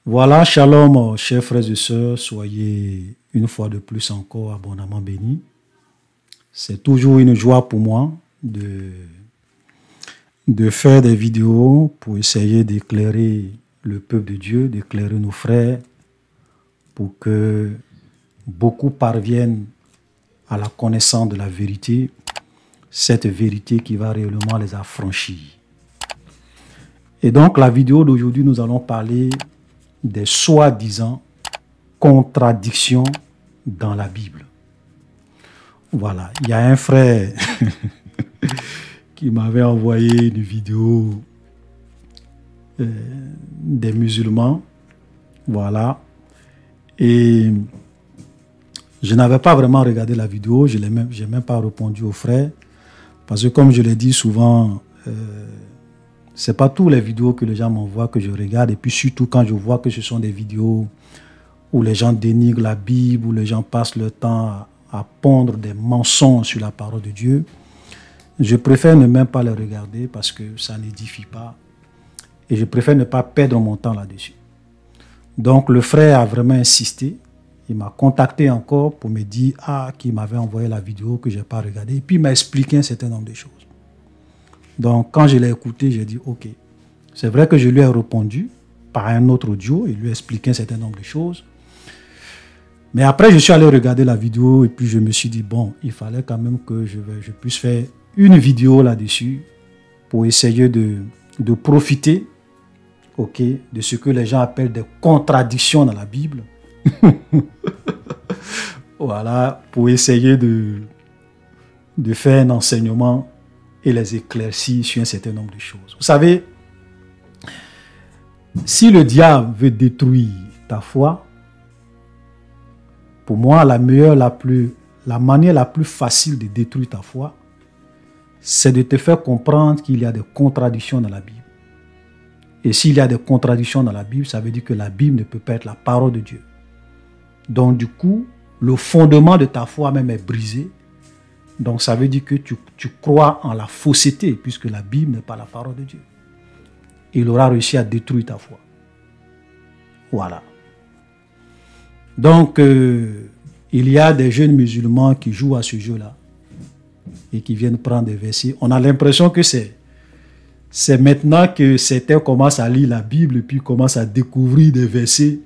Voilà, shalom, chers frères et sœurs, soyez une fois de plus encore abondamment bénis. C'est toujours une joie pour moi de faire des vidéos pour essayer d'éclairer le peuple de Dieu, d'éclairer nos frères, pour que beaucoup parviennent à la connaissance de la vérité, cette vérité qui va réellement les affranchir. Et donc, la vidéo d'aujourd'hui, nous allons parler des soi-disant contradictions dans la Bible. Voilà, il y a un frère qui m'avait envoyé une vidéo des musulmans, voilà, et je n'avais pas vraiment regardé la vidéo, je n'ai même pas répondu au frère, parce que comme je l'ai dit souvent, ce n'est pas toutes les vidéos que les gens m'envoient que je regarde, et puis surtout quand je vois que ce sont des vidéos où les gens dénigrent la Bible, où les gens passent leur temps à pondre des mensonges sur la parole de Dieu, je préfère ne même pas les regarder parce que ça n'édifie pas, et je préfère ne pas perdre mon temps là-dessus. Donc le frère a vraiment insisté, il m'a contacté encore pour me dire qu'il m'avait envoyé la vidéo que je n'ai pas regardée, et puis il m'a expliqué un certain nombre de choses. Donc, quand je l'ai écouté, j'ai dit, OK. C'est vrai que je lui ai répondu par un autre audio et lui ai expliqué un certain nombre de choses. Mais après, je suis allé regarder la vidéo et puis je me suis dit, bon, il fallait quand même que je puisse faire une vidéo là-dessus pour essayer de profiter, OK, de ce que les gens appellent des contradictions dans la Bible. Voilà, pour essayer de faire un enseignement et les éclaircir sur un certain nombre de choses. Vous savez, si le diable veut détruire ta foi, pour moi, la manière la plus facile de détruire ta foi, c'est de te faire comprendre qu'il y a des contradictions dans la Bible. Et s'il y a des contradictions dans la Bible, ça veut dire que la Bible ne peut pas être la parole de Dieu. Donc du coup, le fondement de ta foi même est brisé. Donc ça veut dire que tu crois en la fausseté, puisque la Bible n'est pas la parole de Dieu. Il aura réussi à détruire ta foi. Voilà. Donc, il y a des jeunes musulmans qui jouent à ce jeu-là et qui viennent prendre des versets. On a l'impression que c'est maintenant que certains commencent à lire la Bible et puis commencent à découvrir des versets.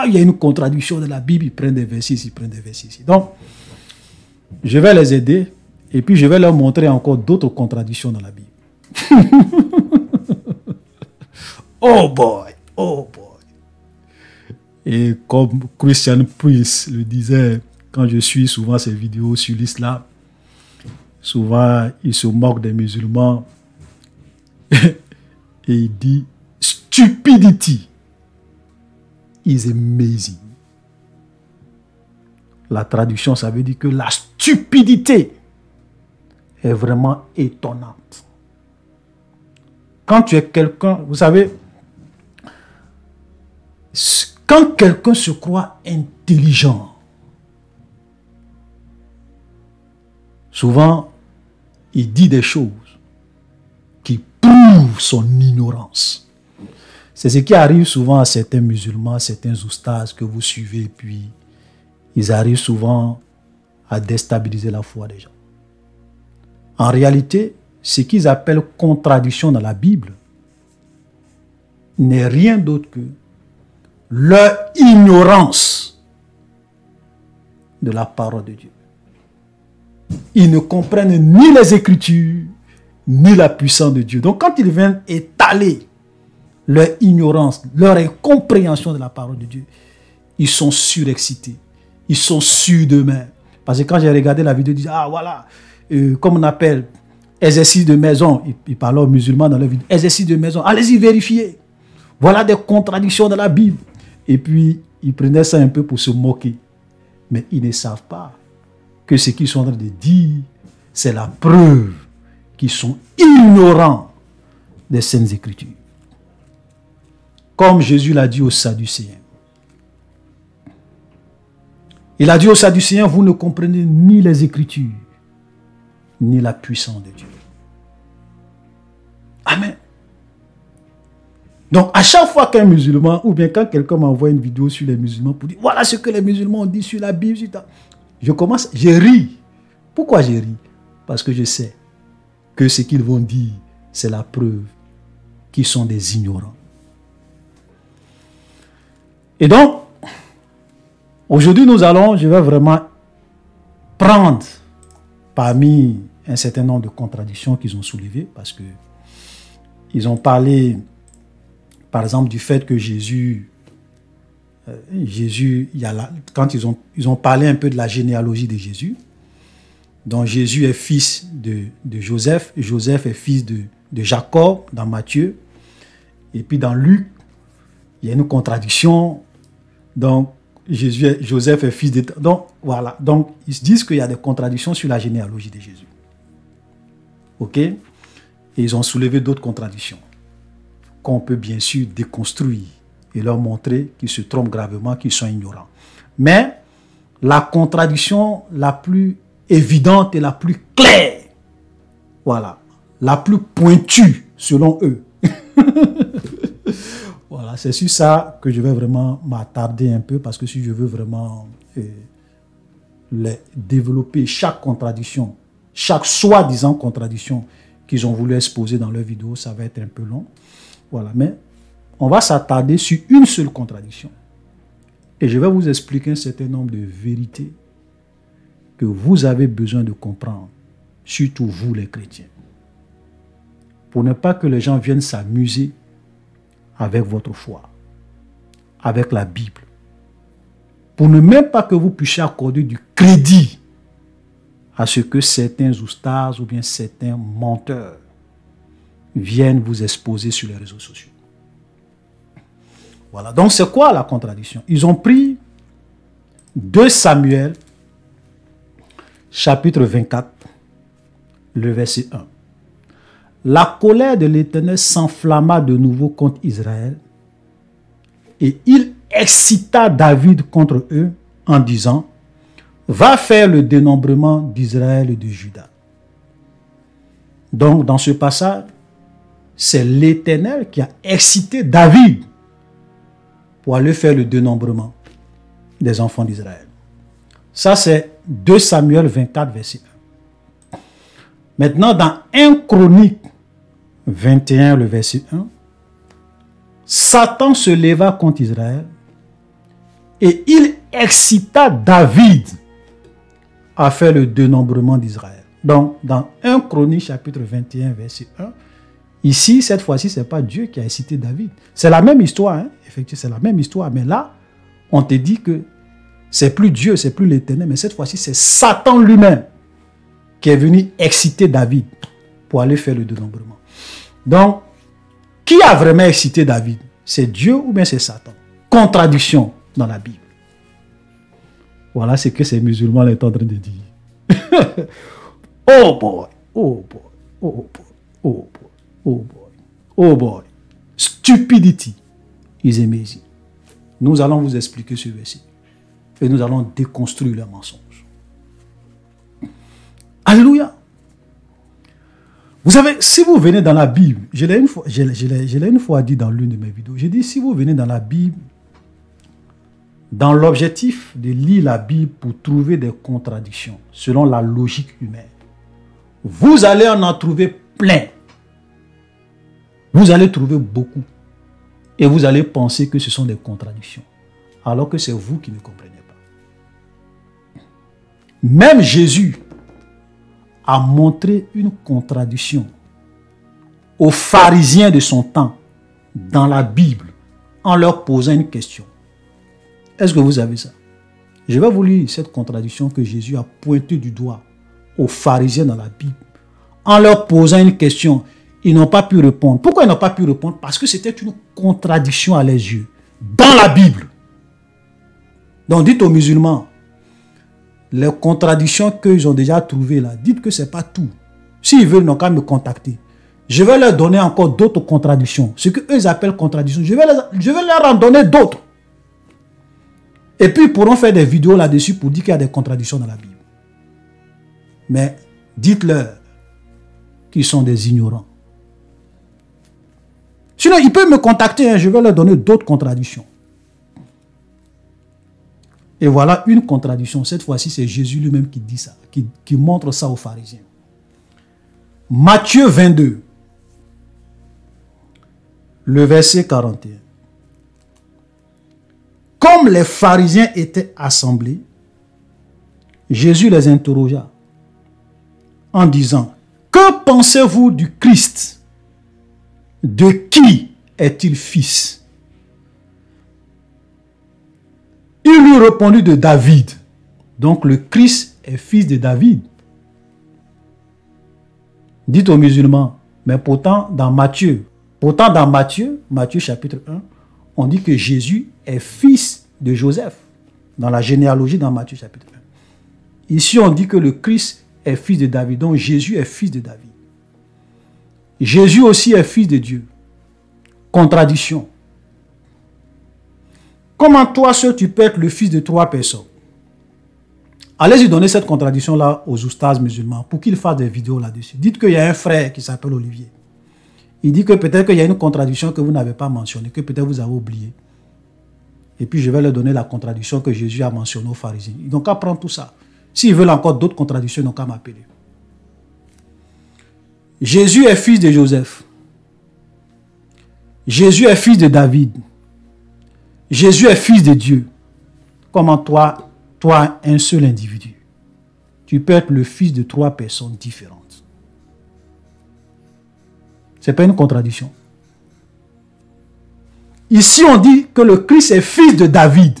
Il y a une contradiction de la Bible, ils prennent des versets ici, ils prennent des versets ici. Donc, je vais les aider et puis je vais leur montrer encore d'autres contradictions dans la Bible. Oh boy, oh boy. Et comme Christian Prince le disait, quand je suis souvent ces vidéos sur l'islam, souvent il se moque des musulmans et il dit « Stupidity is amazing ». La traduction, ça veut dire que la stupidité est vraiment étonnante. Quand tu es quelqu'un, vous savez, quand quelqu'un se croit intelligent, souvent, il dit des choses qui prouvent son ignorance. C'est ce qui arrive souvent à certains musulmans, à certains oustas que vous suivez, puis ils arrivent souvent à déstabiliser la foi des gens. En réalité, ce qu'ils appellent contradiction dans la Bible n'est rien d'autre que leur ignorance de la parole de Dieu. Ils ne comprennent ni les Écritures, ni la puissance de Dieu. Donc quand ils viennent étaler leur ignorance, leur incompréhension de la parole de Dieu, ils sont surexcités. Ils sont sûrs d'eux-mêmes. Parce que quand j'ai regardé la vidéo, ils disent, voilà, comme on appelle, exercice de maison. Ils parlent aux musulmans dans la vidéo. Exercice de maison, allez-y vérifier. Voilà des contradictions dans la Bible. Et puis, ils prenaient ça un peu pour se moquer. Mais ils ne savent pas que ce qu'ils sont en train de dire, c'est la preuve qu'ils sont ignorants des Saintes Écritures. Comme Jésus l'a dit aux Sadducéens. Il a dit aux Sadducéens, vous ne comprenez ni les Écritures, ni la puissance de Dieu. Amen. Donc, à chaque fois qu'un musulman, ou bien quand quelqu'un m'envoie une vidéo sur les musulmans pour dire, voilà ce que les musulmans ont dit sur la Bible, je ris. Pourquoi je ris? Parce que je sais que ce qu'ils vont dire, c'est la preuve qu'ils sont des ignorants. Et donc, aujourd'hui, je vais vraiment prendre parmi un certain nombre de contradictions qu'ils ont soulevées, parce que ils ont parlé, par exemple, du fait que quand ils ont parlé un peu de la généalogie de Jésus, donc Jésus est fils de Joseph, et Joseph est fils de Jacob dans Matthieu, et puis dans Luc, il y a une contradiction, donc Joseph est fils de... Donc voilà, donc ils se disent qu'il y a des contradictions sur la généalogie de Jésus. Ok? Et ils ont soulevé d'autres contradictions qu'on peut bien sûr déconstruire et leur montrer qu'ils se trompent gravement, qu'ils sont ignorants. Mais la contradiction la plus évidente et la plus claire, voilà, la plus pointue selon eux, voilà, c'est sur ça que je vais vraiment m'attarder un peu, parce que si je veux vraiment développer chaque contradiction, chaque soi-disant contradiction qu'ils ont voulu exposer dans leur vidéo, ça va être un peu long. Voilà, mais on va s'attarder sur une seule contradiction. Et je vais vous expliquer un certain nombre de vérités que vous avez besoin de comprendre, surtout vous les chrétiens. Pour ne pas que les gens viennent s'amuser avec votre foi, avec la Bible. Pour ne même pas que vous puissiez accorder du crédit à ce que certains oustas ou bien certains menteurs viennent vous exposer sur les réseaux sociaux. Voilà, donc c'est quoi la contradiction? Ils ont pris 2 Samuel, chapitre 24, le verset 1. La colère de l'Éternel s'enflamma de nouveau contre Israël, et il excita David contre eux en disant, va faire le dénombrement d'Israël et de Juda. Donc, dans ce passage, c'est l'Éternel qui a excité David pour aller faire le dénombrement des enfants d'Israël. Ça, c'est 2 Samuel 24, verset 1. Maintenant, dans 1 Chronique 21, le verset 1, Satan se leva contre Israël et il excita David à faire le dénombrement d'Israël. Donc, dans 1 Chronique, chapitre 21, verset 1, ici, cette fois-ci, ce n'est pas Dieu qui a excité David. C'est la même histoire, hein? Effectivement, c'est la même histoire. Mais là, on te dit que c'est plus Dieu, c'est plus l'Éternel, mais cette fois-ci, c'est Satan lui-même qui est venu exciter David pour aller faire le dénombrement. Donc, qui a vraiment excité David? C'est Dieu ou bien c'est Satan? Contradiction dans la Bible. Voilà ce que ces musulmans sont en train de dire. Oh boy, oh boy, oh boy, oh boy, oh boy, oh boy. Stupidity is amazing. Nous allons vous expliquer ce verset. Et nous allons déconstruire leurs mensonges. Alléluia. Vous savez, si vous venez dans la Bible, je l'ai une fois dit dans l'une de mes vidéos, j'ai dit, si vous venez dans la Bible, dans l'objectif de lire la Bible pour trouver des contradictions, selon la logique humaine, vous allez en trouver plein. Vous allez trouver beaucoup. Et vous allez penser que ce sont des contradictions. Alors que c'est vous qui ne comprenez pas. Même Jésus a montré une contradiction aux pharisiens de son temps dans la Bible en leur posant une question. Est-ce que vous avez ça? Je vais vous lire cette contradiction que Jésus a pointée du doigt aux pharisiens dans la Bible en leur posant une question. Ils n'ont pas pu répondre. Pourquoi ils n'ont pas pu répondre? Parce que c'était une contradiction à leurs yeux dans la Bible. Donc dites aux musulmans, les contradictions qu'ils ont déjà trouvées là, dites que ce n'est pas tout. S'ils veulent, ils n'ont qu'à me contacter. Je vais leur donner encore d'autres contradictions. Ce qu'eux appellent contradictions, je vais leur en donner d'autres. Et puis ils pourront faire des vidéos là-dessus pour dire qu'il y a des contradictions dans la Bible. Mais dites-leur qu'ils sont des ignorants. Sinon, il peut me contacter, hein, je vais leur donner d'autres contradictions. Et voilà une contradiction. Cette fois-ci, c'est Jésus lui-même qui dit ça, qui montre ça aux pharisiens. Matthieu 22, le verset 41. Comme les pharisiens étaient assemblés, Jésus les interrogea en disant, « Que pensez-vous du Christ? De qui est-il fils? » Il lui répondit de David. Donc le Christ est fils de David. Dites aux musulmans, mais pourtant dans Matthieu, Matthieu chapitre 1, on dit que Jésus est fils de Joseph. Dans la généalogie dans Matthieu chapitre 1. Ici on dit que le Christ est fils de David. Donc Jésus est fils de David. Jésus aussi est fils de Dieu. Contradiction. Comment toi seul tu peux être le fils de 3 personnes? Allez-y donner cette contradiction-là aux oustas musulmans pour qu'ils fassent des vidéos là-dessus. Dites qu'il y a un frère qui s'appelle Olivier. Il dit que peut-être qu'il y a une contradiction que vous n'avez pas mentionnée, que peut-être vous avez oublié. Et puis je vais leur donner la contradiction que Jésus a mentionnée aux pharisiens. Ils n'ont qu'à prendre tout ça. S'ils veulent encore d'autres contradictions, ils n'ont qu'à m'appeler. Jésus est fils de Joseph. Jésus est fils de David. Jésus est fils de Dieu. Comment toi, un seul individu, tu peux être le fils de 3 personnes différentes. Ce n'est pas une contradiction. Ici, on dit que le Christ est fils de David.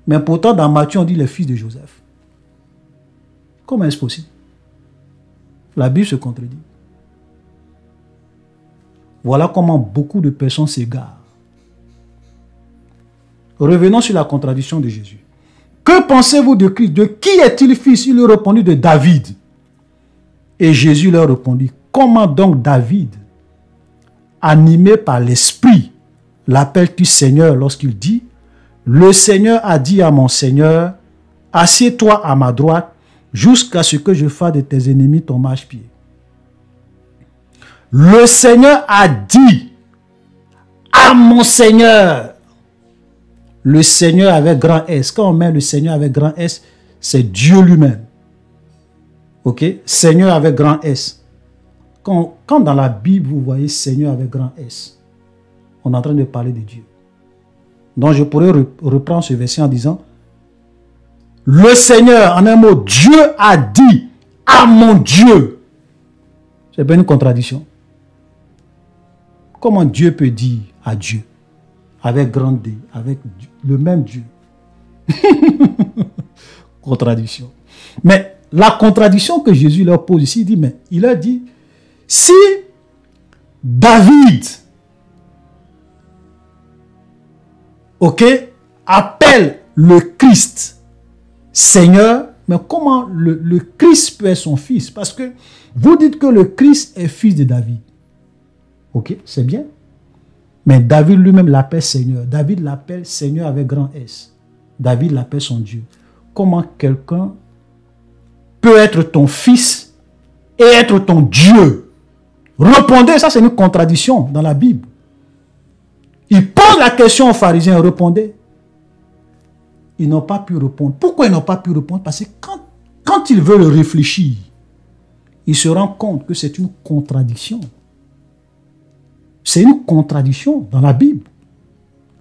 Mais pourtant, dans Matthieu, on dit le fils de Joseph. Comment est-ce possible? La Bible se contredit. Voilà comment beaucoup de personnes s'égarent. Revenons sur la contradiction de Jésus. Que pensez-vous de Christ? De qui est-il fils? Il lui répondit de David. Et Jésus leur répondit, comment donc David, animé par l'Esprit, l'appelle-t-il Seigneur lorsqu'il dit, le Seigneur a dit à mon Seigneur, assieds-toi à ma droite jusqu'à ce que je fasse de tes ennemis ton marchepied. Le Seigneur a dit à mon Seigneur. Le Seigneur avec grand S. Quand on met le Seigneur avec grand S, c'est Dieu lui-même. Ok? Seigneur avec grand S. Quand dans la Bible, vous voyez Seigneur avec grand S, on est en train de parler de Dieu. Donc je pourrais reprendre ce verset en disant, le Seigneur, en un mot, Dieu a dit à mon Dieu. C'est pas une contradiction. Comment Dieu peut dire à Dieu? Avec grand D, avec le même Dieu. Contradiction. Mais la contradiction que Jésus leur pose ici, il leur dit, si David, appelle le Christ Seigneur, mais comment le Christ peut être son fils? Parce que vous dites que le Christ est fils de David. Ok, c'est bien. Mais David lui-même l'appelle Seigneur. David l'appelle Seigneur avec grand S. David l'appelle son Dieu. Comment quelqu'un peut être ton fils et être ton Dieu? Répondez, ça c'est une contradiction dans la Bible. Il pose la question aux pharisiens, répondez. Ils n'ont pas pu répondre. Pourquoi ils n'ont pas pu répondre? Parce que quand ils veulent réfléchir, ils se rendent compte que c'est une contradiction. C'est une contradiction dans la Bible.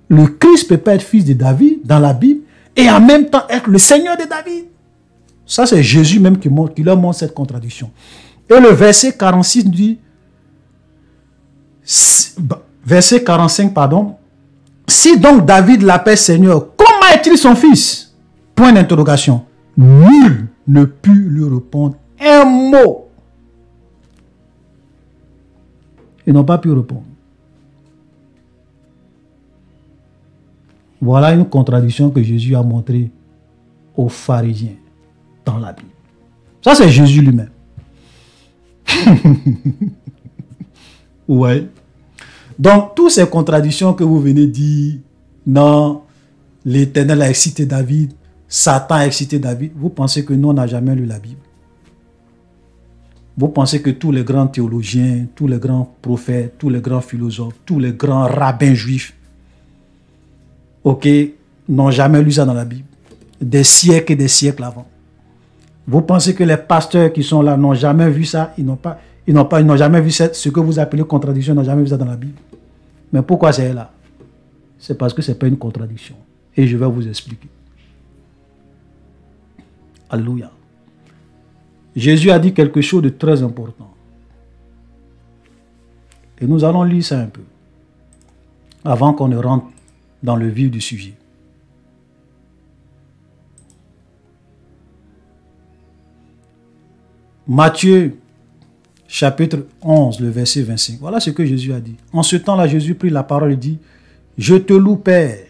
Le Christ ne peut pas être fils de David dans la Bible et en même temps être le Seigneur de David. Ça, c'est Jésus même qui leur montre cette contradiction. Et le verset 46 dit, verset 45, pardon, si donc David l'appelle Seigneur, comment est-il son fils? Point d'interrogation. Nul ne put lui répondre un mot. Ils n'ont pas pu répondre. Voilà une contradiction que Jésus a montrée aux pharisiens dans la Bible. Ça, c'est Jésus lui-même. Ouais. Donc, toutes ces contradictions que vous venez dire, non, l'Éternel a excité David, Satan a excité David, vous pensez que nous, on n'a jamais lu la Bible? Vous pensez que tous les grands théologiens, tous les grands prophètes, tous les grands philosophes, tous les grands rabbins juifs, ok, n'ont jamais lu ça dans la Bible. Des siècles et des siècles avant. Vous pensez que les pasteurs qui sont là n'ont jamais vu ça, ils n'ont jamais vu ce que vous appelez contradiction, ils n'ont jamais vu ça dans la Bible. Mais pourquoi c'est là? C'est parce que ce n'est pas une contradiction. Et je vais vous expliquer. Alléluia. Jésus a dit quelque chose de très important. Et nous allons lire ça un peu, avant qu'on ne rentre dans le vif du sujet. Matthieu, chapitre 11, le verset 25. Voilà ce que Jésus a dit. En ce temps-là, Jésus prit la parole et dit, « Je te loue, Père,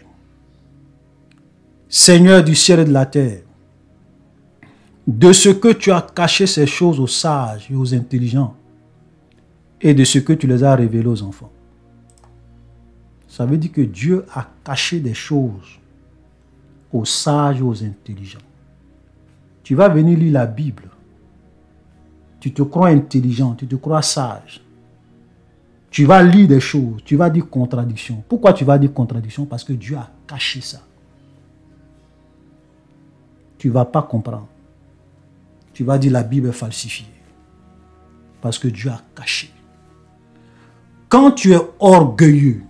Seigneur du ciel et de la terre, de ce que tu as caché ces choses aux sages et aux intelligents, et de ce que tu les as révélées aux enfants. » Ça veut dire que Dieu a caché des choses aux sages et aux intelligents. Tu vas venir lire la Bible. Tu te crois intelligent, tu te crois sage. Tu vas lire des choses, tu vas dire contradiction. Pourquoi tu vas dire contradiction? Parce que Dieu a caché ça. Tu ne vas pas comprendre. Tu vas dire la Bible est falsifiée. Parce que Dieu a caché. Quand tu es orgueilleux,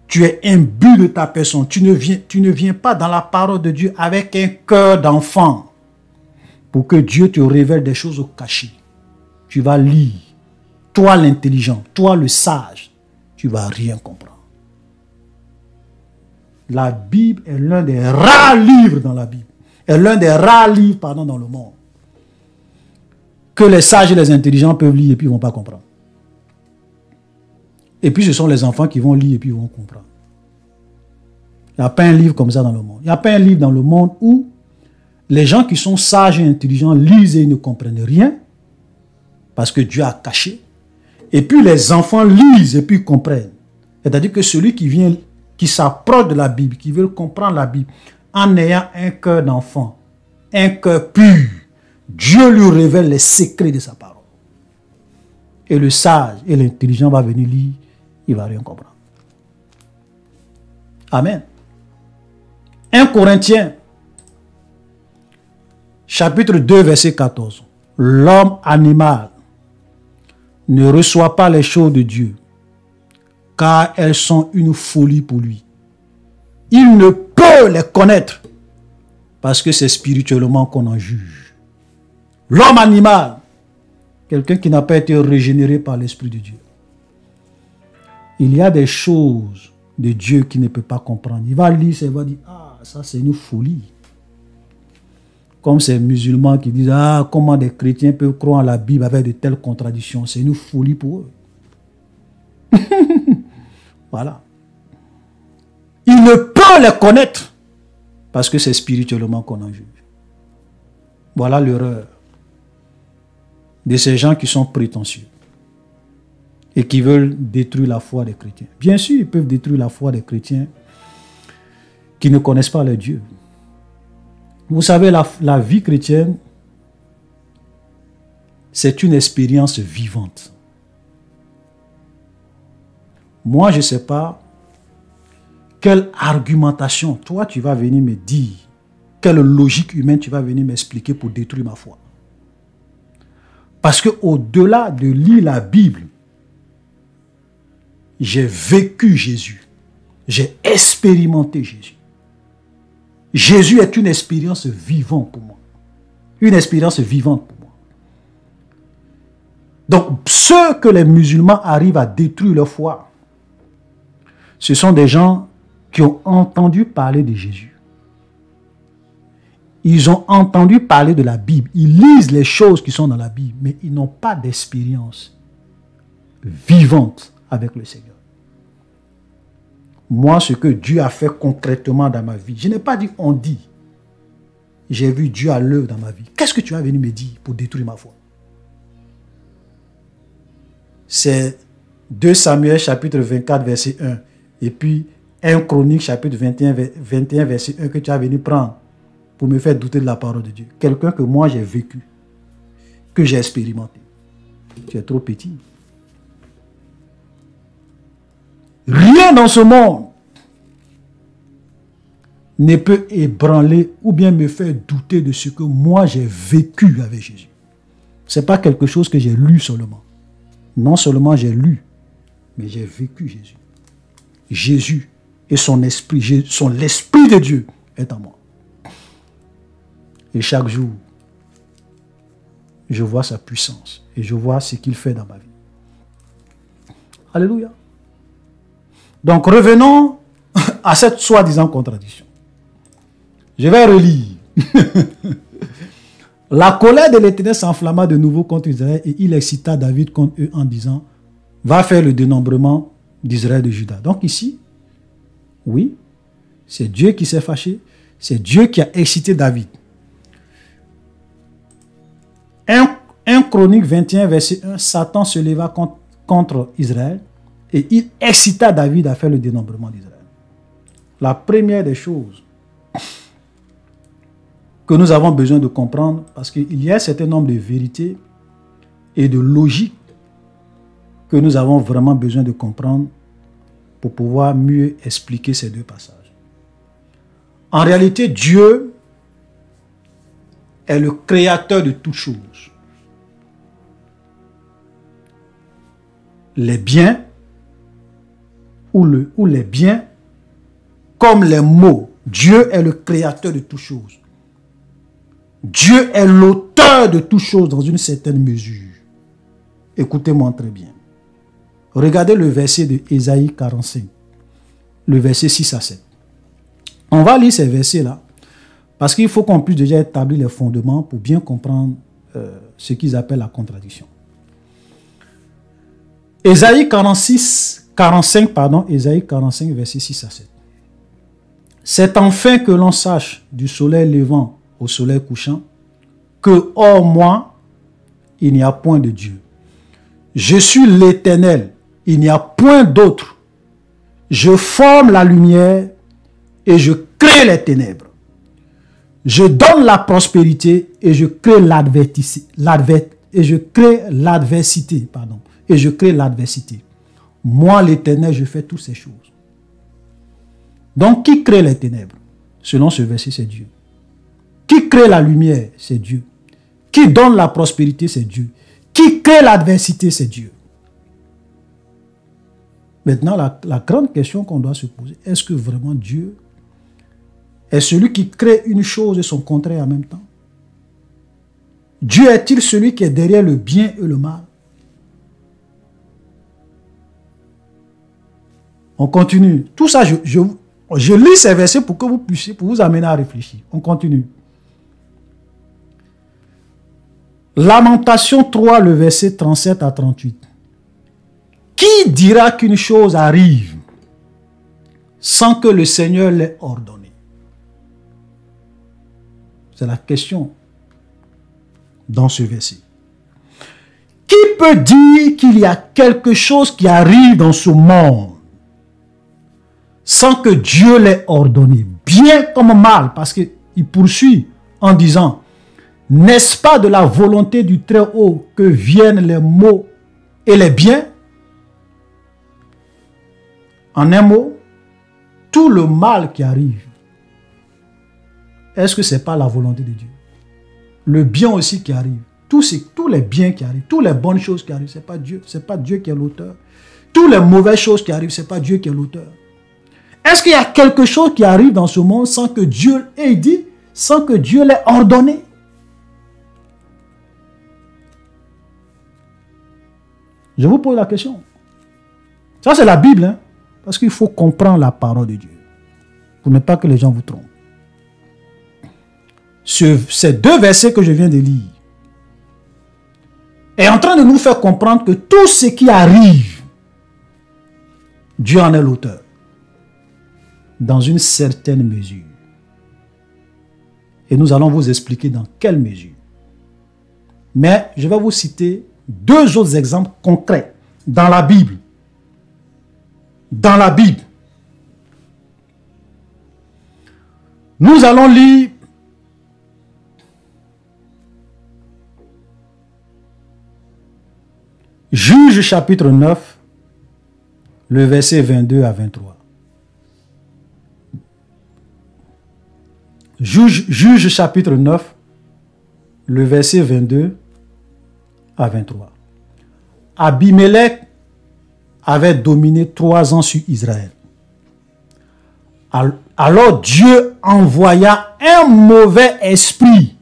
tu es imbu de ta personne, tu ne viens pas dans la parole de Dieu avec un cœur d'enfant pour que Dieu te révèle des choses cachées. Tu vas lire. Toi l'intelligent, toi le sage, tu ne vas rien comprendre. La Bible est l'un des rares livres dans la Bible. Est l'un des rares livres, dans le monde. Que les sages et les intelligents peuvent lire et puis ils ne vont pas comprendre. Et puis ce sont les enfants qui vont lire et puis ils vont comprendre. Il n'y a pas un livre comme ça dans le monde. Il n'y a pas un livre dans le monde où les gens qui sont sages et intelligents lisent et ils ne comprennent rien parce que Dieu a caché. Et puis les enfants lisent et puis ils comprennent. C'est-à-dire que celui qui s'approche de la Bible, qui veut comprendre la Bible, en ayant un cœur d'enfant, un cœur pur, Dieu lui révèle les secrets de sa parole. Et le sage et l'intelligent va venir lire, il ne va rien comprendre. Amen. 1 Corinthiens, chapitre 2, verset 14. L'homme animal ne reçoit pas les choses de Dieu, car elles sont une folie pour lui. Il ne peut les connaître, parce que c'est spirituellement qu'on en juge. L'homme animal, quelqu'un qui n'a pas été régénéré par l'Esprit de Dieu. Il y a des choses de Dieu qu'il ne peut pas comprendre. Il va lire ça, il va dire, ah, ça c'est une folie. Comme ces musulmans qui disent, ah, comment des chrétiens peuvent croire en la Bible avec de telles contradictions. C'est une folie pour eux. Voilà. Il ne peut les connaître parce que c'est spirituellement qu'on en juge. Voilà l'erreur de ces gens qui sont prétentieux et qui veulent détruire la foi des chrétiens. Bien sûr, ils peuvent détruire la foi des chrétiens qui ne connaissent pas le Dieu. Vous savez, la vie chrétienne, c'est une expérience vivante. Moi, je ne sais pas quelle argumentation, toi, tu vas venir me dire, quelle logique humaine tu vas venir m'expliquer pour détruire ma foi. Parce qu'au-delà de lire la Bible, j'ai vécu Jésus. J'ai expérimenté Jésus. Jésus est une expérience vivante pour moi. Une expérience vivante pour moi. Donc, ceux que les musulmans arrivent à détruire leur foi, ce sont des gens qui ont entendu parler de Jésus. Ils ont entendu parler de la Bible. Ils lisent les choses qui sont dans la Bible, mais ils n'ont pas d'expérience vivante avec le Seigneur. Moi, ce que Dieu a fait concrètement dans ma vie, je n'ai pas dit on dit. J'ai vu Dieu à l'œuvre dans ma vie. Qu'est-ce que tu vas venir me dire pour détruire ma foi? C'est 2 Samuel chapitre 24 verset 1 et puis 1 Chronique chapitre 21 verset 1 que tu vas venir prendre pour me faire douter de la parole de Dieu. Quelqu'un que moi j'ai vécu, que j'ai expérimenté. Tu es trop petit. Rien dans ce monde ne peut ébranler ou bien me faire douter de ce que moi j'ai vécu avec Jésus. Ce n'est pas quelque chose que j'ai lu seulement. Non seulement j'ai lu, mais j'ai vécu Jésus. Jésus et son esprit, l'esprit de Dieu est en moi. Et chaque jour, je vois sa puissance et je vois ce qu'il fait dans ma vie. Alléluia. Donc revenons à cette soi-disant contradiction. Je vais relire. La colère de l'Éternel s'enflamma de nouveau contre Israël et il excita David contre eux en disant, va faire le dénombrement d'Israël et de Juda. Donc ici, oui, c'est Dieu qui s'est fâché, c'est Dieu qui a excité David. 1 Chronique 21, verset 1, Satan se leva contre Israël et il excita David à faire le dénombrement d'Israël. La première des choses que nous avons besoin de comprendre, parce qu'il y a un certain nombre de vérités et de logique que nous avons vraiment besoin de comprendre pour pouvoir mieux expliquer ces deux passages. En réalité, Dieu est le créateur de toutes choses. Les biens ou les biens comme les mots. Dieu est le créateur de toutes choses. Dieu est l'auteur de toutes choses dans une certaine mesure. Écoutez-moi très bien. Regardez le verset de Ésaïe 45, le verset 6 à 7. On va lire ces versets-là parce qu'il faut qu'on puisse déjà établir les fondements pour bien comprendre ce qu'ils appellent la contradiction. Ésaïe 45, verset 6 à 7. C'est enfin que l'on sache du soleil levant au soleil couchant que hors moi, il n'y a point de Dieu. Je suis l'Éternel, il n'y a point d'autre. Je forme la lumière et je crée les ténèbres. Je donne la prospérité et je crée l'adversité. Moi, l'Éternel, je fais toutes ces choses. Donc, qui crée les ténèbres? Selon ce verset, c'est Dieu. Qui crée la lumière? C'est Dieu. Qui donne la prospérité? C'est Dieu. Qui crée l'adversité? C'est Dieu. Maintenant, la grande question qu'on doit se poser, est-ce que vraiment Dieu est celui qui crée une chose et son contraire en même temps? Dieu est-il celui qui est derrière le bien et le mal? On continue. Tout ça, je lis ces versets pour que vous puissiez, pour vous amener à réfléchir. On continue. Lamentation 3, le verset 37 à 38. Qui dira qu'une chose arrive sans que le Seigneur l'ait ordonné? C'est la question dans ce verset. Qui peut dire qu'il y a quelque chose qui arrive dans ce monde sans que Dieu l'ait ordonné? Bien comme mal, parce qu'il poursuit en disant, n'est-ce pas de la volonté du Très-Haut que viennent les maux et les biens? En un mot, tout le mal qui arrive, est-ce que ce n'est pas la volonté de Dieu? Le bien aussi qui arrive, tous les biens qui arrivent, toutes les bonnes choses qui arrivent, ce n'est pas Dieu. Ce n'est pas Dieu qui est l'auteur. Toutes les mauvaises choses qui arrivent, ce n'est pas Dieu qui est l'auteur. Est-ce qu'il y a quelque chose qui arrive dans ce monde sans que Dieu ait dit, sans que Dieu l'ait ordonné? Je vous pose la question. Ça, c'est la Bible, hein? Parce qu'il faut comprendre la parole de Dieu. Pour ne pas que les gens vous trompent. Ces deux versets que je viens de lire est en train de nous faire comprendre que tout ce qui arrive, Dieu en est l'auteur. Dans une certaine mesure. Et nous allons vous expliquer dans quelle mesure. Mais je vais vous citer deux autres exemples concrets dans la Bible. Dans la Bible. Nous allons lire Juge chapitre 9, le verset 22 à 23. Juge chapitre 9, le verset 22 à 23. Abimelech avait dominé 3 ans sur Israël. Alors Dieu envoya un mauvais esprit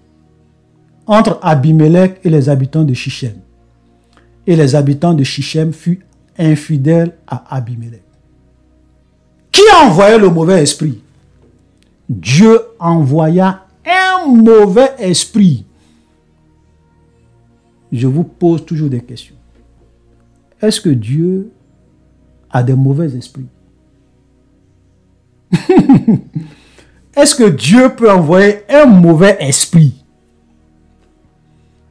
entre Abimelech et les habitants de Shichem. Et les habitants de Shichem furent infidèles à Abimelech. Qui a envoyé le mauvais esprit? Dieu envoya un mauvais esprit. Je vous pose toujours des questions. Est-ce que Dieu a des mauvais esprits? Est-ce que Dieu peut envoyer un mauvais esprit?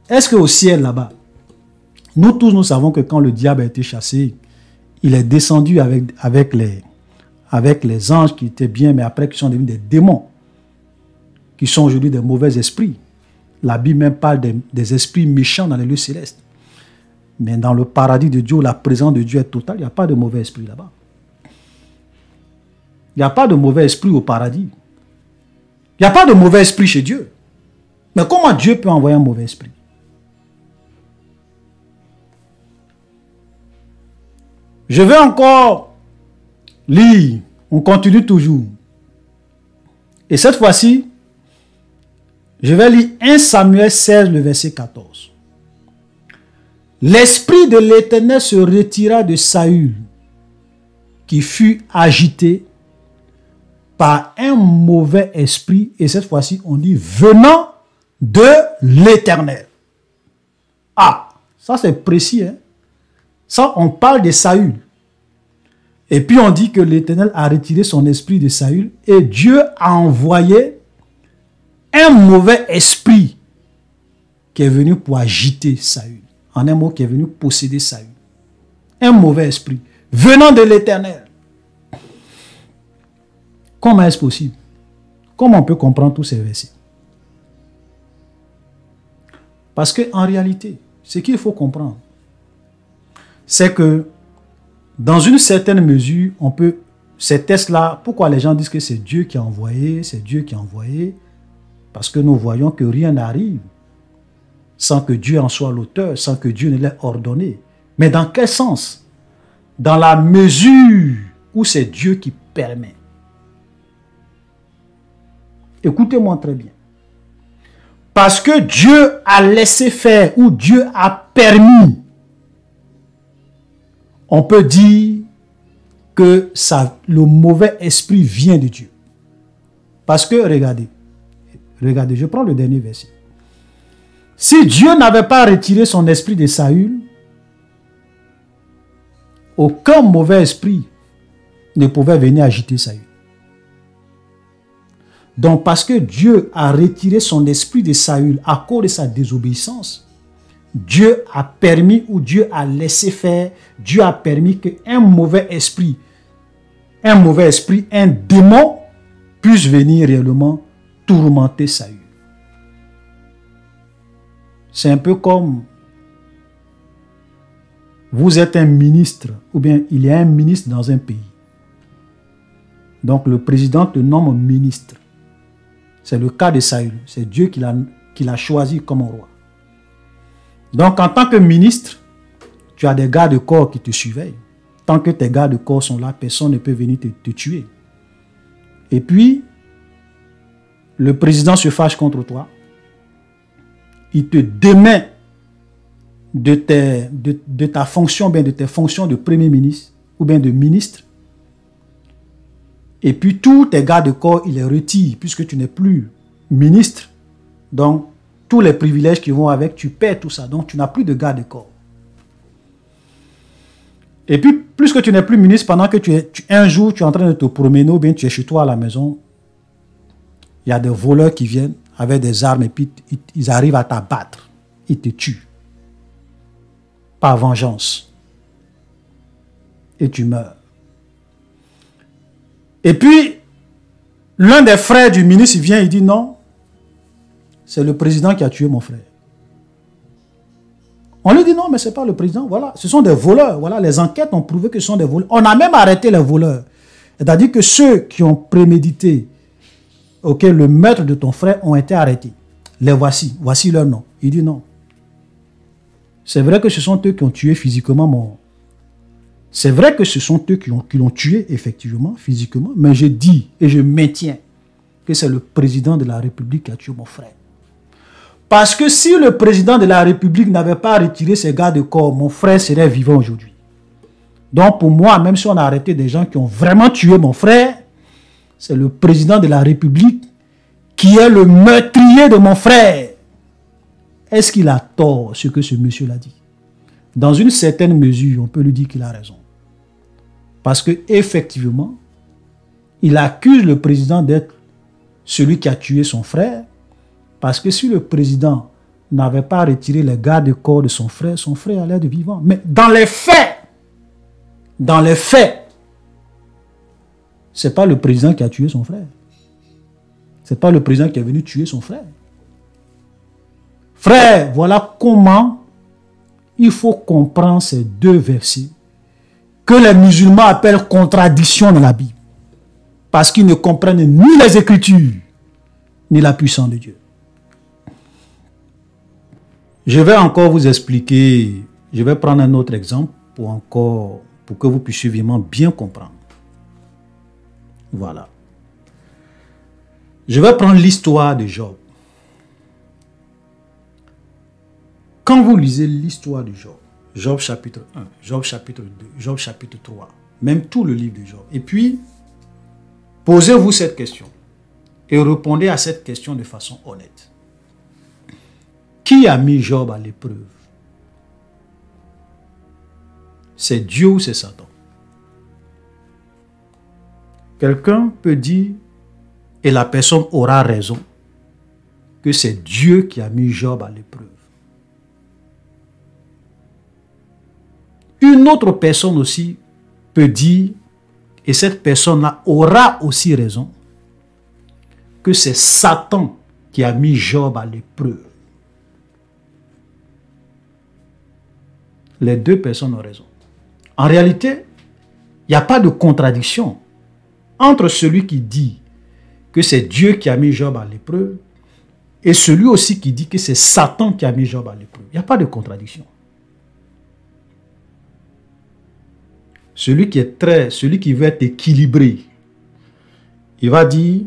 Est-ce qu'au ciel là-bas, nous tous nous savons que quand le diable a été chassé, il est descendu avec les anges qui étaient bien, mais après qui sont devenus des démons, qui sont aujourd'hui des mauvais esprits. La Bible même parle des esprits méchants dans les lieux célestes. Mais dans le paradis de Dieu, la présence de Dieu est totale. Il n'y a pas de mauvais esprit là-bas. Il n'y a pas de mauvais esprit au paradis. Il n'y a pas de mauvais esprit chez Dieu. Mais comment Dieu peut envoyer un mauvais esprit? Je vais encore lire. On continue toujours. Et cette fois-ci, je vais lire 1 Samuel 16, le verset 14. L'esprit de l'Éternel se retira de Saül, qui fut agité par un mauvais esprit, et cette fois-ci, on dit venant de l'Éternel. Ah, ça c'est précis, hein? Ça, on parle de Saül. Et puis on dit que l'Éternel a retiré son esprit de Saül, et Dieu a envoyé un mauvais esprit qui est venu pour agiter Saül. En un mot, qui est venu posséder Saül. Un mauvais esprit venant de l'Éternel. Comment est-ce possible? Comment on peut comprendre tous ces versets? Parce qu'en réalité, ce qu'il faut comprendre, c'est que dans une certaine mesure, on peut, ces tests-là, pourquoi les gens disent que c'est Dieu qui a envoyé, c'est Dieu qui a envoyé? Parce que nous voyons que rien n'arrive sans que Dieu en soit l'auteur, sans que Dieu ne l'ait ordonné. Mais dans quel sens? Dans la mesure où c'est Dieu qui permet. Écoutez-moi très bien. Parce que Dieu a laissé faire ou Dieu a permis, on peut dire que le mauvais esprit vient de Dieu. Parce que, regardez, je prends le dernier verset. Si Dieu n'avait pas retiré son esprit de Saül, aucun mauvais esprit ne pouvait venir agiter Saül. Donc, parce que Dieu a retiré son esprit de Saül à cause de sa désobéissance, Dieu a permis ou Dieu a laissé faire, Dieu a permis qu'un mauvais esprit, un démon puisse venir réellement tourmenter Saül. C'est un peu comme vous êtes un ministre ou bien il y a un ministre dans un pays. Donc le président te nomme ministre. C'est le cas de Saül. C'est Dieu qui l'a choisi comme roi. Donc en tant que ministre, tu as des gardes de corps qui te surveillent. Tant que tes gardes de corps sont là, personne ne peut venir te tuer. Et puis, le président se fâche contre toi. Il te démet de ta fonction, bien de tes fonctions de premier ministre ou bien de ministre. Et puis tous tes gardes de corps, il les retire puisque tu n'es plus ministre. Donc, tous les privilèges qui vont avec, tu perds tout ça. Donc, tu n'as plus de garde de corps. Et puis, plus que tu n'es plus ministre, pendant que un jour, tu es en train de te promener ou bien tu es chez toi à la maison, il y a des voleurs qui viennent avec des armes et puis ils arrivent à t'abattre. Ils te tuent. Par vengeance. Et tu meurs. Et puis, l'un des frères du ministre, il vient et dit non, c'est le président qui a tué mon frère. On lui dit non, mais ce n'est pas le président. Voilà, ce sont des voleurs. Voilà, les enquêtes ont prouvé que ce sont des voleurs. On a même arrêté les voleurs. C'est-à-dire que ceux qui ont prémédité le meurtre de ton frère ont été arrêtés. Les voici. Voici leur nom. Il dit non. C'est vrai que ce sont eux qui ont tué physiquement C'est vrai que ce sont eux qui l'ont tué, effectivement, physiquement. Mais je dis et je maintiens que c'est le président de la République qui a tué mon frère. Parce que si le président de la République n'avait pas retiré ses gardes-corps, mon frère serait vivant aujourd'hui. Donc pour moi, même si on a arrêté des gens qui ont vraiment tué mon frère, c'est le président de la République qui est le meurtrier de mon frère. Est-ce qu'il a tort, ce que ce monsieur l'a dit? Dans une certaine mesure, on peut lui dire qu'il a raison. Parce que effectivement, il accuse le président d'être celui qui a tué son frère. Parce que si le président n'avait pas retiré les garde-corps de son frère allait être vivant. Mais dans les faits, ce n'est pas le président qui a tué son frère. Ce n'est pas le président qui est venu tuer son frère. Frère, voilà comment il faut comprendre ces deux versets que les musulmans appellent contradiction dans la Bible. Parce qu'ils ne comprennent ni les Écritures, ni la puissance de Dieu. Je vais encore vous expliquer, je vais prendre un autre exemple pour que vous puissiez vraiment bien comprendre. Voilà. Je vais prendre l'histoire de Job. Quand vous lisez l'histoire de Job, Job chapitre 1, Job chapitre 2, Job chapitre 3, même tout le livre de Job, et puis posez-vous cette question et répondez à cette question de façon honnête. Qui a mis Job à l'épreuve? C'est Dieu ou c'est Satan? Quelqu'un peut dire, et la personne aura raison, que c'est Dieu qui a mis Job à l'épreuve. Une autre personne aussi peut dire, et cette personne-là aura aussi raison, que c'est Satan qui a mis Job à l'épreuve. Les deux personnes ont raison. En réalité, il n'y a pas de contradiction entre celui qui dit que c'est Dieu qui a mis Job à l'épreuve et celui aussi qui dit que c'est Satan qui a mis Job à l'épreuve. Il n'y a pas de contradiction. Celui qui veut être équilibré, il va dire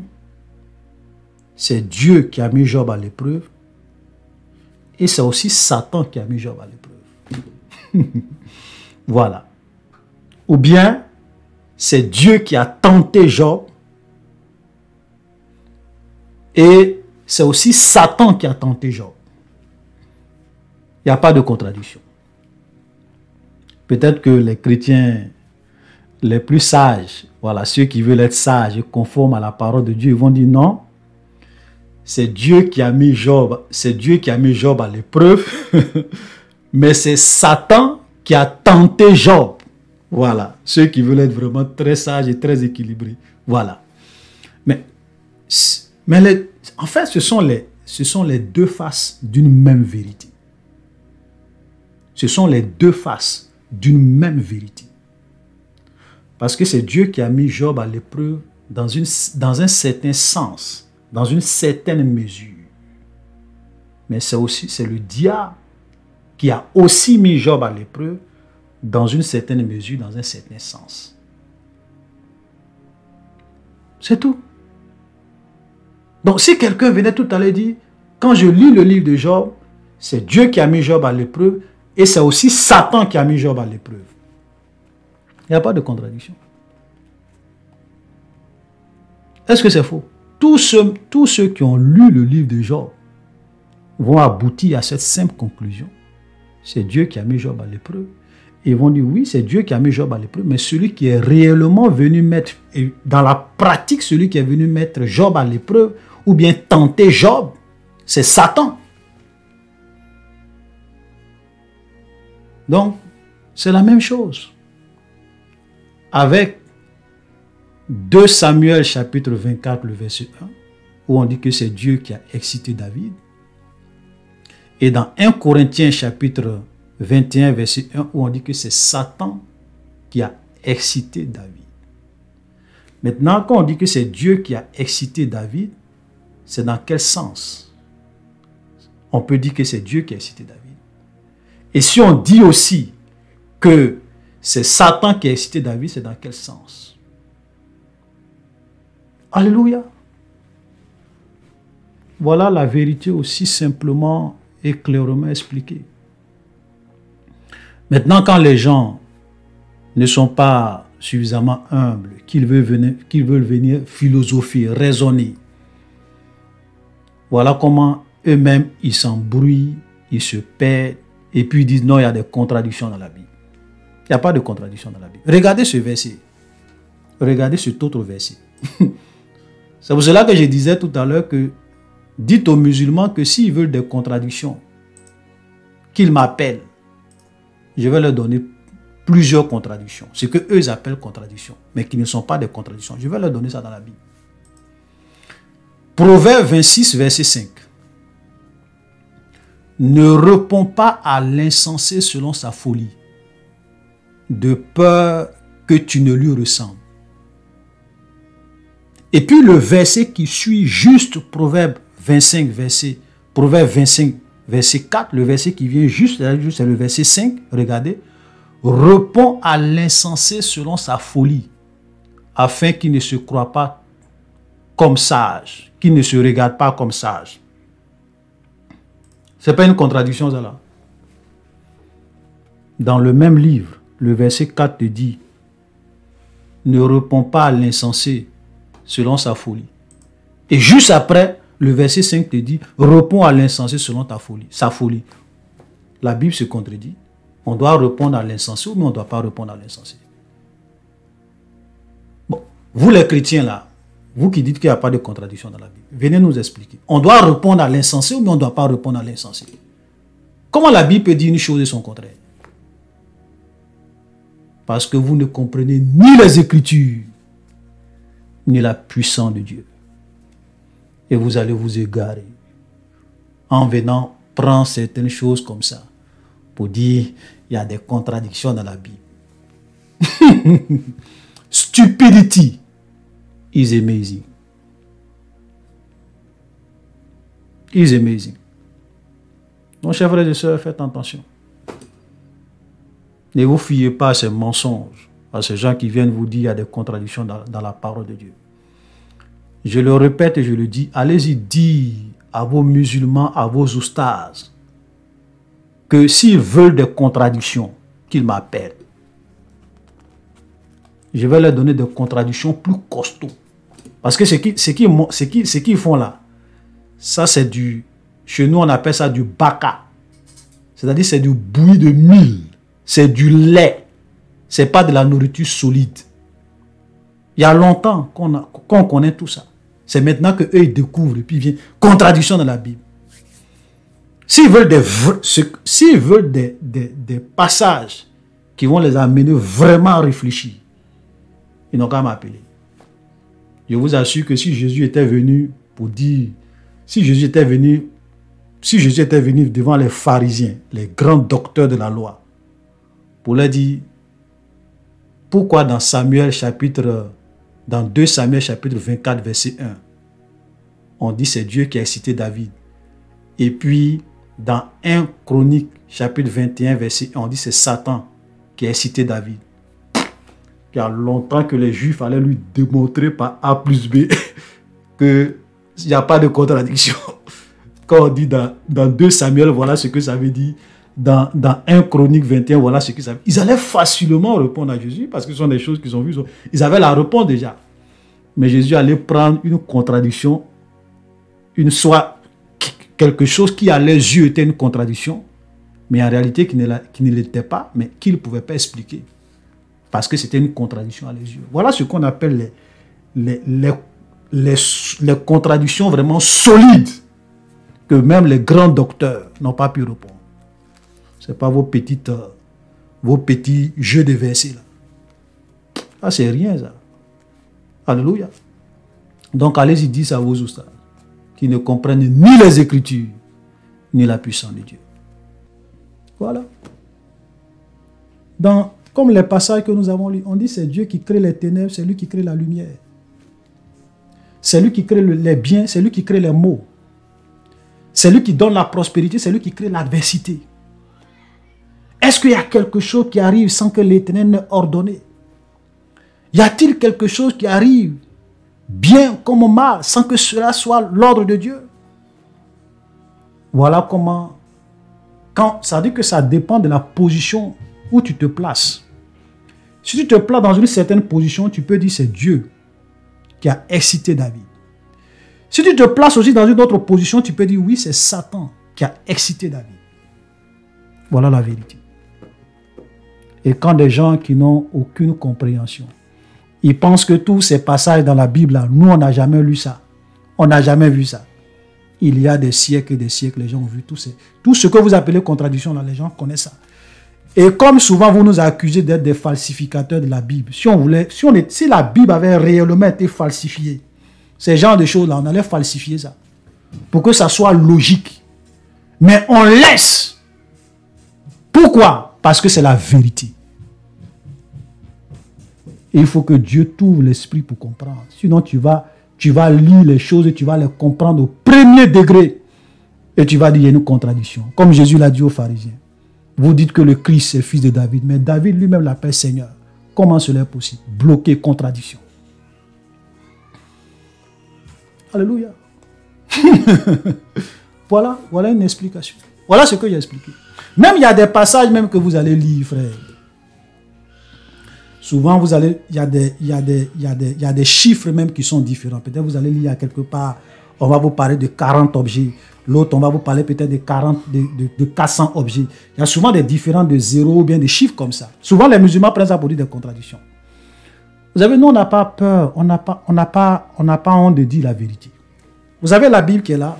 c'est Dieu qui a mis Job à l'épreuve et c'est aussi Satan qui a mis Job à l'épreuve. Voilà. Ou bien, c'est Dieu qui a tenté Job et c'est aussi Satan qui a tenté Job. Il n'y a pas de contradiction. Peut-être que les chrétiens les plus sages, voilà, ceux qui veulent être sages et conformes à la parole de Dieu, ils vont dire non, c'est Dieu qui a mis Job, c'est Dieu qui a mis Job à l'épreuve, mais c'est Satan qui a tenté Job. Voilà, ceux qui veulent être vraiment très sages et très équilibrés. Voilà. Mais en fait, ce sont les deux faces d'une même vérité. Ce sont les deux faces d'une même vérité. Parce que c'est Dieu qui a mis Job à l'épreuve dans un certain sens, dans une certaine mesure. Mais c'est le diable qui a aussi mis Job à l'épreuve dans une certaine mesure, dans un certain sens. C'est tout. Donc si quelqu'un venait tout à l'heure dire, quand je lis le livre de Job, c'est Dieu qui a mis Job à l'épreuve et c'est aussi Satan qui a mis Job à l'épreuve. Il n'y a pas de contradiction. Est-ce que c'est faux? Tous ceux qui ont lu le livre de Job vont aboutir à cette simple conclusion. C'est Dieu qui a mis Job à l'épreuve. Ils vont dire oui, c'est Dieu qui a mis Job à l'épreuve, mais celui qui est réellement venu mettre, et dans la pratique, celui qui est venu mettre Job à l'épreuve, ou bien tenter Job, c'est Satan. Donc, c'est la même chose. Avec 2 Samuel chapitre 24, le verset 1, où on dit que c'est Dieu qui a excité David. Et dans 1 Corinthiens chapitre 21, verset 1, où on dit que c'est Satan qui a excité David. Maintenant, quand on dit que c'est Dieu qui a excité David, c'est dans quel sens? On peut dire que c'est Dieu qui a excité David. Et si on dit aussi que c'est Satan qui a excité David, c'est dans quel sens? Alléluia. Voilà la vérité aussi simplement et clairement expliquée. Maintenant, quand les gens ne sont pas suffisamment humbles, qu'ils veulent venir philosopher, raisonner, voilà comment eux-mêmes, ils s'embrouillent, ils se perdent, et puis ils disent non, il y a des contradictions dans la Bible. Il n'y a pas de contradiction dans la Bible. Regardez ce verset. Regardez cet autre verset. C'est pour cela que je disais tout à l'heure que dites aux musulmans que s'ils veulent des contradictions, qu'ils m'appellent. Je vais leur donner plusieurs contradictions. Ce que eux appellent contradictions, mais qui ne sont pas des contradictions. Je vais leur donner ça dans la Bible. Proverbe 26, verset 5. Ne réponds pas à l'insensé selon sa folie, de peur que tu ne lui ressembles. Et puis le verset qui suit juste Proverbe 25, verset 4, le verset qui vient juste, c'est le verset 5, regardez. Réponds à l'insensé selon sa folie, afin qu'il ne se croie pas comme sage, qu'il ne se regarde pas comme sage. Ce n'est pas une contradiction, ça là. Dans le même livre, le verset 4 te dit, ne réponds pas à l'insensé selon sa folie. Et juste après, le verset 5 te dit, réponds à l'insensé selon sa folie. La Bible se contredit. On doit répondre à l'insensé ou mais on ne doit pas répondre à l'insensé. Bon, vous les chrétiens là, vous qui dites qu'il n'y a pas de contradiction dans la Bible, venez nous expliquer. On doit répondre à l'insensé ou mais on ne doit pas répondre à l'insensé? Comment la Bible peut dire une chose et son contraire? Parce que vous ne comprenez ni les Écritures, ni la puissance de Dieu. Et vous allez vous égarer en venant prendre certaines choses comme ça pour dire il y a des contradictions dans la Bible. Stupidity is amazing. Is amazing. Donc, chers frères et sœurs, faites attention. Ne vous fiez pas à ces mensonges, à ces gens qui viennent vous dire qu'il y a des contradictions dans la parole de Dieu. Je le répète et je le dis, allez-y dire à vos musulmans, à vos oustas, que s'ils veulent des contradictions, qu'ils m'appellent. Je vais leur donner des contradictions plus costauds. Parce que ce qu'ils font là, ça c'est du, chez nous on appelle ça du baka. C'est-à-dire c'est du bouilli de mil, c'est du lait, c'est pas de la nourriture solide. Il y a longtemps qu'on connaît tout ça. C'est maintenant qu'eux ils découvrent et puis il vient contradiction dans la Bible. S'ils veulent des passages qui vont les amener vraiment à réfléchir, ils n'ont qu'à m'appeler. Je vous assure que si Jésus était venu pour dire, si Jésus était venu devant les pharisiens, les grands docteurs de la loi, pour leur dire, pourquoi dans 2 Samuel chapitre 24 verset 1, on dit c'est Dieu qui a excité David. Et puis dans 1 Chronique chapitre 21 verset 1, on dit c'est Satan qui a excité David. Il y a longtemps que les Juifs allaient lui démontrer par A plus B qu'il n'y a pas de contradiction. Quand on dit dans 2 Samuel, voilà ce que ça veut dire. Dans 1 Chronique 21, voilà ce que ça veut dire. Ils allaient facilement répondre à Jésus parce que ce sont des choses qu'ils ont vues. Ils avaient la réponse déjà. Mais Jésus allait prendre une contradiction, quelque chose qui à leurs yeux était une contradiction, mais en réalité qui ne l'était pas, mais qu'il ne pouvait pas expliquer. Parce que c'était une contradiction à leurs yeux. Voilà ce qu'on appelle les contradictions vraiment solides que même les grands docteurs n'ont pas pu répondre. Ce n'est pas vos petits jeux de versets là. Ça, c'est rien ça. Alléluia. Donc allez-y dire ça à vos oustas qui ne comprennent ni les Écritures, ni la puissance de Dieu. Voilà. Comme les passages que nous avons lus, on dit c'est Dieu qui crée les ténèbres, c'est lui qui crée la lumière. C'est lui qui crée les biens, c'est lui qui crée les maux. C'est lui qui donne la prospérité, c'est lui qui crée l'adversité. Est-ce qu'il y a quelque chose qui arrive sans que l'Éternel n'ait ordonné? Y a-t-il quelque chose qui arrive bien comme mal sans que cela soit l'ordre de Dieu? Voilà comment, ça dit que ça dépend de la position où tu te places. Si tu te places dans une certaine position, tu peux dire c'est Dieu qui a excité David. Si tu te places aussi dans une autre position, tu peux dire oui, c'est Satan qui a excité David. Voilà la vérité. Et quand des gens qui n'ont aucune compréhension, ils pensent que tous ces passages dans la Bible, là, nous on n'a jamais lu ça. On n'a jamais vu ça. Il y a des siècles et des siècles, les gens ont vu tout ce que vous appelez contradiction, là, les gens connaissent ça. Et comme souvent vous nous accusez d'être des falsificateurs de la Bible, si la Bible avait réellement été falsifiée, ces genres de choses-là, on allait falsifier ça. Pour que ça soit logique. Mais on laisse. Pourquoi? Parce que c'est la vérité. Et il faut que Dieu t'ouvre l'esprit pour comprendre. Sinon, tu vas lire les choses et tu vas les comprendre au premier degré. Et tu vas dire, il y a une contradiction. Comme Jésus l'a dit aux pharisiens. Vous dites que le Christ est fils de David, mais David lui-même l'appelle Seigneur. Comment cela est possible? Bloqué, contradiction. Alléluia. Voilà une explication. Voilà ce que j'ai expliqué. Même il y a des passages même que vous allez lire, frère. Souvent, il y a des chiffres même qui sont différents. Peut-être vous allez lire quelque part, on va vous parler de 40 objets. L'autre, on va vous parler peut-être de 400 objets. Il y a souvent des différents de 0 ou bien des chiffres comme ça. Souvent, les musulmans prennent ça pour dire des contradictions. Vous savez, nous, on n'a pas peur, on n'a pas honte de dire la vérité. Vous avez la Bible qui est là.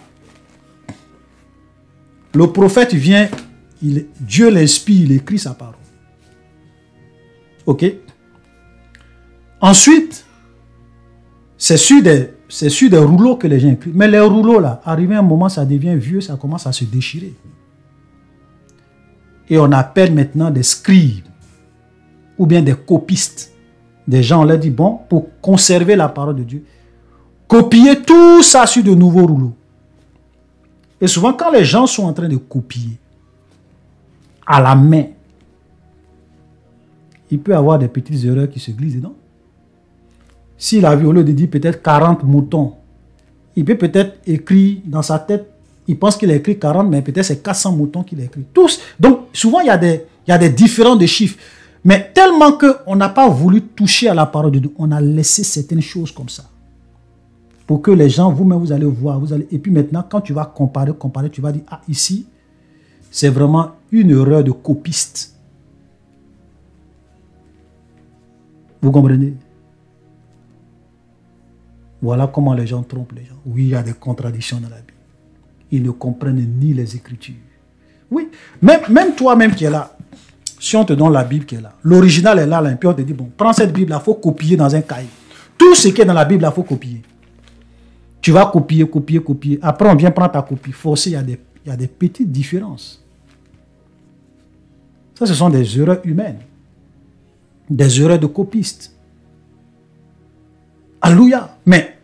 Le prophète vient, Dieu l'inspire, il écrit sa parole. Ok? Ensuite, c'est sur des rouleaux que les gens écrivent. Mais les rouleaux, là, arrivé un moment, ça devient vieux, ça commence à se déchirer. Et on appelle maintenant des scribes ou bien des copistes. Des gens, on leur dit, bon, pour conserver la parole de Dieu, copier tout ça sur de nouveaux rouleaux. Et souvent, quand les gens sont en train de copier à la main, il peut y avoir des petites erreurs qui se glissent dedans. S'il a vu, au lieu de dire peut-être 40 moutons, il peut peut-être écrire dans sa tête, il pense qu'il a écrit 40, mais peut-être c'est 400 moutons qu'il a écrit. Tous. Donc, souvent, il y a des différents de chiffres. Mais tellement qu'on n'a pas voulu toucher à la parole de Dieu, on a laissé certaines choses comme ça. Pour que les gens, vous-même, vous allez voir. Et puis maintenant, quand tu vas comparer, tu vas dire, ah, ici, c'est vraiment une erreur de copiste. Vous comprenez? Voilà comment les gens trompent les gens. Oui, il y a des contradictions dans la Bible. Ils ne comprennent ni les Écritures. Oui, même toi-même qui es là, si on te donne la Bible qui est là, l'original est là, puis on te dit, bon, prends cette Bible-là, il faut copier dans un cahier. Tout ce qui est dans la Bible, il faut copier. Tu vas copier. Après, on vient prendre ta copie. Forcé, il y a des petites différences. Ça, ce sont des erreurs humaines. Des erreurs de copistes. Alléluia. Mais,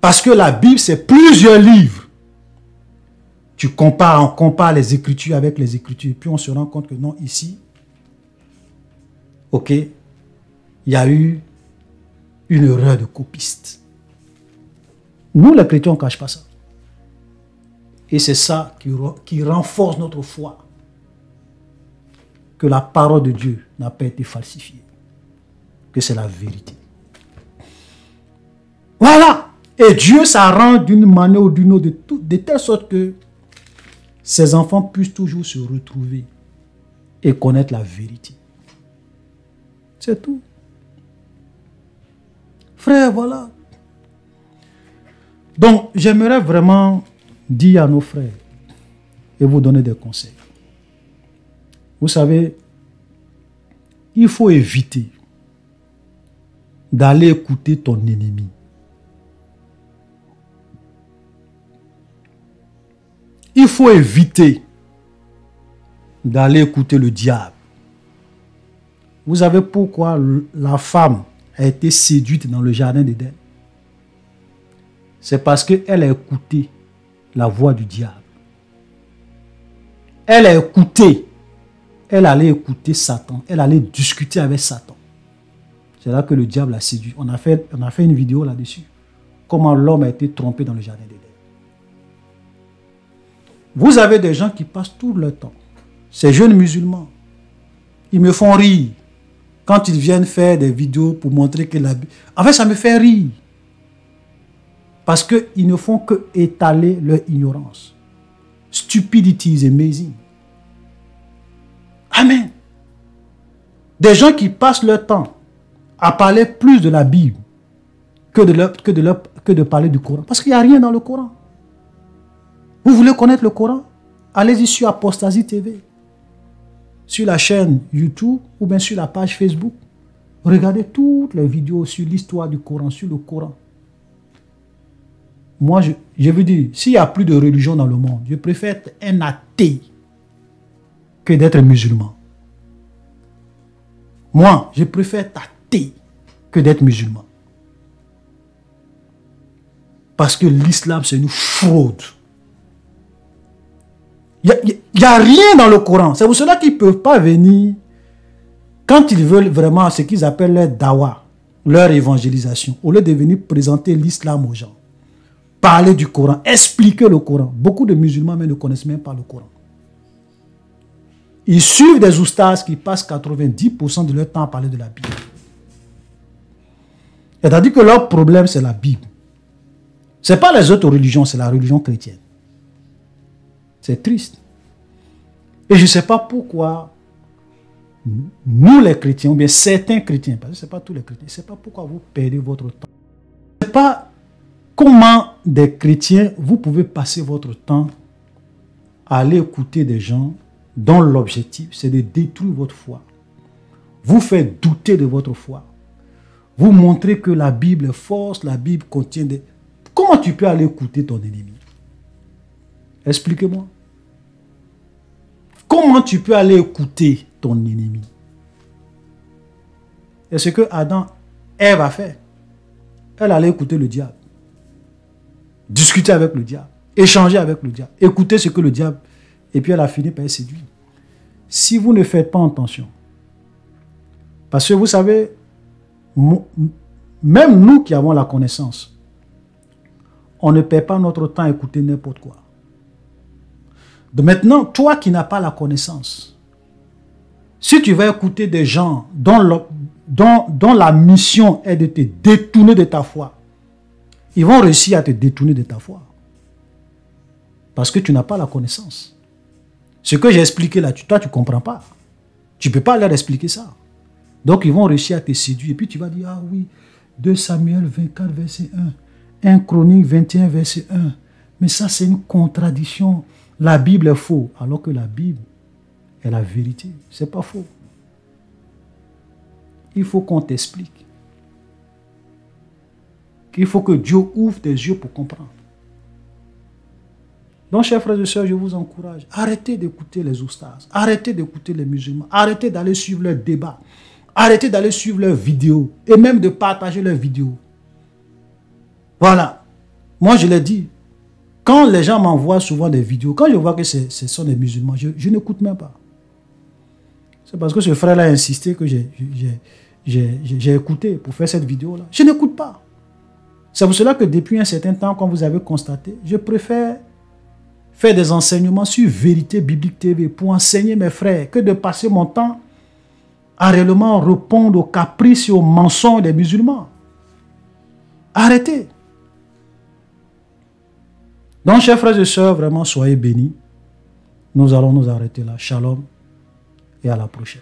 parce que la Bible, c'est plusieurs livres. On compare les Écritures avec les Écritures. Puis on se rend compte que non, ici, ok, il y a eu une erreur de copiste. Nous, les chrétiens, on ne cache pas ça. Et c'est ça qui renforce notre foi. Que la parole de Dieu n'a pas été falsifiée. Que c'est la vérité. Voilà. Et Dieu s'arrange d'une manière ou d'une autre, de telle sorte que ses enfants puissent toujours se retrouver et connaître la vérité. C'est tout. Frère, voilà. Donc, j'aimerais vraiment dire à nos frères et vous donner des conseils. Vous savez, il faut éviter d'aller écouter ton ennemi. Il faut éviter d'aller écouter le diable. Vous savez pourquoi la femme a été séduite dans le jardin d'Éden? C'est parce qu'elle a écouté la voix du diable. Elle a écouté. Elle allait écouter Satan. Elle allait discuter avec Satan. C'est là que le diable l'a séduit. On a fait une vidéo là-dessus. Comment l'homme a été trompé dans le jardin d'Éden. Vous avez des gens qui passent tout le temps. Ces jeunes musulmans. Ils me font rire. Quand ils viennent faire des vidéos pour montrer que la Bible... En fait, ça me fait rire. Parce qu'ils ne font que étaler leur ignorance. Stupidity is amazing. Amen. Des gens qui passent leur temps à parler plus de la Bible que de parler du Coran. Parce qu'il n'y a rien dans le Coran. Vous voulez connaître le Coran? Allez-y sur Apostasie TV. Sur la chaîne YouTube ou bien sur la page Facebook. Regardez toutes les vidéos sur l'histoire du Coran, sur le Coran. Moi, je veux dire, s'il n'y a plus de religion dans le monde, je préfère être un athée que d'être musulman. Moi, je préfère être athée que d'être musulman. Parce que l'islam, c'est une fraude. Il n'y a rien dans le Coran. C'est pour cela qu'ils ne peuvent pas venir, quand ils veulent vraiment ce qu'ils appellent leur dawa, leur évangélisation, au lieu de venir présenter l'islam aux gens, parler du Coran, expliquer le Coran. Beaucoup de musulmans ne connaissent même pas le Coran. Ils suivent des oustas qui passent 90% de leur temps à parler de la Bible. C'est-à-dire que leur problème, c'est la Bible. Ce n'est pas les autres religions, c'est la religion chrétienne. C'est triste. Et je ne sais pas pourquoi nous les chrétiens, ou bien certains chrétiens, parce que ce n'est pas tous les chrétiens, je ne sais pas pourquoi vous perdez votre temps. Je ne sais pas comment des chrétiens, vous pouvez passer votre temps à aller écouter des gens dont l'objectif, c'est de détruire votre foi. Vous faites douter de votre foi. Vous montrez que la Bible est force, la Bible contient des... Comment tu peux aller écouter ton ennemi? Expliquez-moi. Comment tu peux aller écouter ton ennemi? Et ce que Adam, Ève a fait. Elle allait écouter le diable. Discuter avec le diable. Échanger avec le diable. Écouter ce que le diable... Et puis elle a fini par être séduite. Si vous ne faites pas attention, parce que vous savez, même nous qui avons la connaissance, on ne perd pas notre temps à écouter n'importe quoi. Donc maintenant, toi qui n'as pas la connaissance, si tu vas écouter des gens dont la mission est de te détourner de ta foi, ils vont réussir à te détourner de ta foi. Parce que tu n'as pas la connaissance. Ce que j'ai expliqué là, toi tu ne comprends pas. Tu ne peux pas leur expliquer ça. Donc ils vont réussir à te séduire. Et puis tu vas dire, ah oui, 2 Samuel 24, verset 1. 1 Chronique 21, verset 1. Mais ça c'est une contradiction. La Bible est faux. Alors que la Bible est la vérité. Ce n'est pas faux. Il faut qu'on t'explique. Il faut que Dieu ouvre tes yeux pour comprendre. Donc, chers frères et sœurs, je vous encourage. Arrêtez d'écouter les oustas. Arrêtez d'écouter les musulmans. Arrêtez d'aller suivre leurs débats. Arrêtez d'aller suivre leurs vidéos. Et même de partager leurs vidéos. Voilà. Moi, je l'ai dit. Quand les gens m'envoient souvent des vidéos, quand je vois que ce sont des musulmans, je n'écoute même pas. C'est parce que ce frère-là a insisté que j'ai écouté pour faire cette vidéo-là. Je n'écoute pas. C'est pour cela que depuis un certain temps, comme vous avez constaté, je préfère faire des enseignements sur Vérité Biblique TV pour enseigner mes frères que de passer mon temps à réellement répondre aux caprices et aux mensonges des musulmans. Arrêtez. Donc, chers frères et sœurs, vraiment, soyez bénis. Nous allons nous arrêter là. Shalom et à la prochaine.